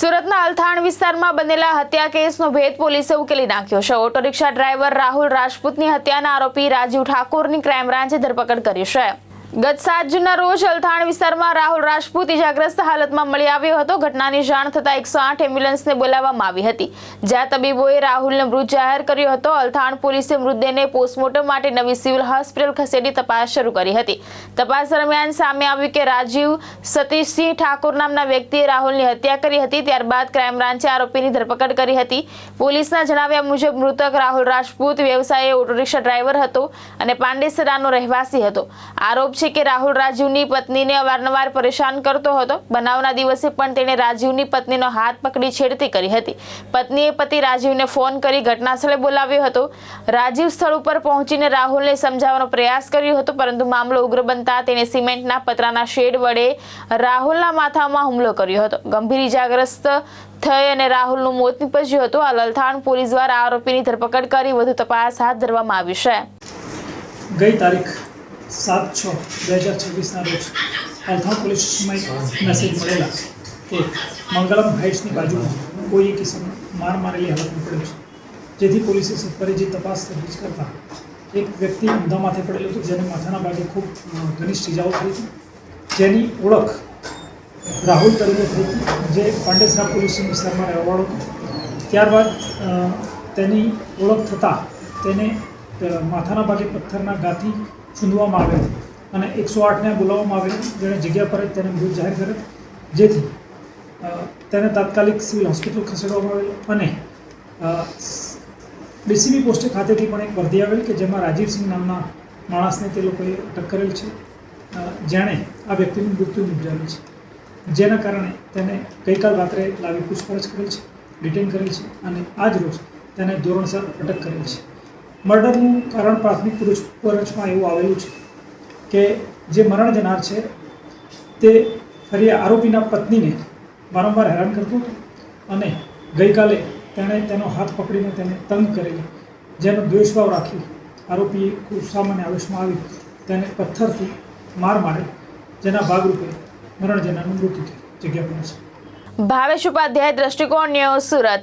સુરતના અલથાણ વિસ્તારમાં બનેલા હત્યા કેસનો ભેદ પોલીસે ઉકેલી નાખ્યો છે। ઓટો રિક્ષા ડ્રાઈવર રાહુલ રાજપૂતની હત્યાના આરોપી રાજીવ ઠાકોરની ક્રાઇમ બ્રાન્ચે ધરપકડ કરી છે। ગત 7 જૂનના રોજ અલથાણ વિસ્તારમાં રાહુલ રાજપૂત ઇજાગ્રસ્ત હાલતમાં મળી આવ્યો હતો। ઘટનાની જાણ થતાં 108 એમ્બ્યુલન્સને બોલાવવામાં આવી હતી, જ્યાં તબીબોએ રાહુલને મૃત જાહેર કર્યો હતો। અલથાણ પોલીસે મૃતદેહને પોસ્ટમોર્ટમ માટે નવી સિવિલ હોસ્પિટલ ખસેડી તપાસ શરૂ કરી હતી। તપાસ દરમિયાન સામે આવ્યું કે રાજીવ સતીશસિંહ ઠાકોર નામના વ્યક્તિએ રાહુલની હત્યા કરી હતી। ત્યારબાદ ક્રાઇમ બ્રાન્ચે આરોપીની ધરપકડ કરી હતી। પોલીસના જણાવ્યા મુજબ મૃતક રાહુલ રાજપૂત વ્યવસાયે ઓટો રિક્ષા ડ્રાઈવર હતો અને પાંડેસરાનો રહેવાસી હતો। આરોપ છે કે રાહુલ રાજીવની પત્નીને અવારનવાર પરેશાન કરતો હતો। બનાવના દિવસે પણ તેણે રાજીવની પત્નીનો હાથ પકડી છેડતી કરી હતી। પત્નીએ પતિ રાજીવને ફોન કરી ઘટનાસ્થળે બોલાવ્યો હતો। રાજીવ સ્થળ ઉપર પહોંચીને રાહુલને સમજાવવાનો પ્રયાસ કર્યો હતો, પરંતુ મામલો ઉગ્ર બનતા તેણે સિમેન્ટના પતરાના શેડ વડે રાહુલના માથામાં હુમલો કર્યો હતો। ગંભીર ઇજાગ્રસ્ત થઈ અને રાહુલનું મોત નીપજ્યું હતું। આ અલથાણ પોલીસ દ્વારા આરોપીની ધરપકડ કરી વધુ તપાસ હાથ ધરવામાં આવી છે। ગઈ તારીખ 7/6/2026 રોજ અલથાણ પોલીસ સ્ટેશનમાં મેસેજ મળેલા કે મંગલમ હાઇટ્સની બાજુમાં કોઈ એક કિસ્સામાં મારેલી હાલતમાં પડ્યો છે, જેથી પોલીસે સત્વરે તપાસ તજવીજ કરતા એક વ્યક્તિ ઊંધા માથે પડેલો હતો, જેને માથાના ભાગે ખૂબ ઘનિષ્ઠ ઇજાઓ થઈ હતી, જેની ઓળખ રાહુલ તરીકે થઈ હતી, જે પાંડેસરા પોલીસ વિસ્તારમાં રહેવાવાળો હતો। ત્યારબાદ તેની ઓળખ થતાં તેને માથાના ભાગે પથ્થરના ઘાથી છૂંદવામાં આવેલ અને 108ને બોલાવવામાં આવેલ, જેણે જગ્યા પર જ તેને મૃત જાહેર કરેલ, જેથી તેને તાત્કાલિક સિવિલ હોસ્પિટલ ખસેડવામાં આવેલ અને ડીસીબી પોસ્ટે ખાતેથી પણ એક વર્દી આવેલ કે જેમાં રાજીવસિંહ નામના માણસને તે લોકોએ અટક કરેલ છે, જેણે આ વ્યક્તિનું મૃત્યુ નિપજાવેલ છે, જેના કારણે તેને ગઈકાલ રાત્રે લાવી પૂછપરછ કરેલ છે, ડિટેન કરેલ છે અને આજ રોજ તેને ધોરણસર અટક કરેલ છે। મર્ડરનું કારણ પ્રાથમિક પૂછપરછમાં એવું આવેલું છે કે જે મરણ જનાર છે તે ફરી આરોપીના પત્નીને વારંવાર હેરાન કરતો હતો અને ગઈકાલે તેણે તેનો હાથ પકડીને તેને તંગ કરેલી, જેનો દ્વેષભાવ રાખી આરોપીએ ગુસ્સામાં અને આવેશમાં આવી તેને પથ્થરથી મારેલ, જેના ભાગરૂપે મરણ જનારનું મૃત્યુ થયું। જગ્યા પર છે। ભાવેશ ઉપાધ્યાય, દ્રષ્ટિકોણ ન્યૂઝ, સુરત।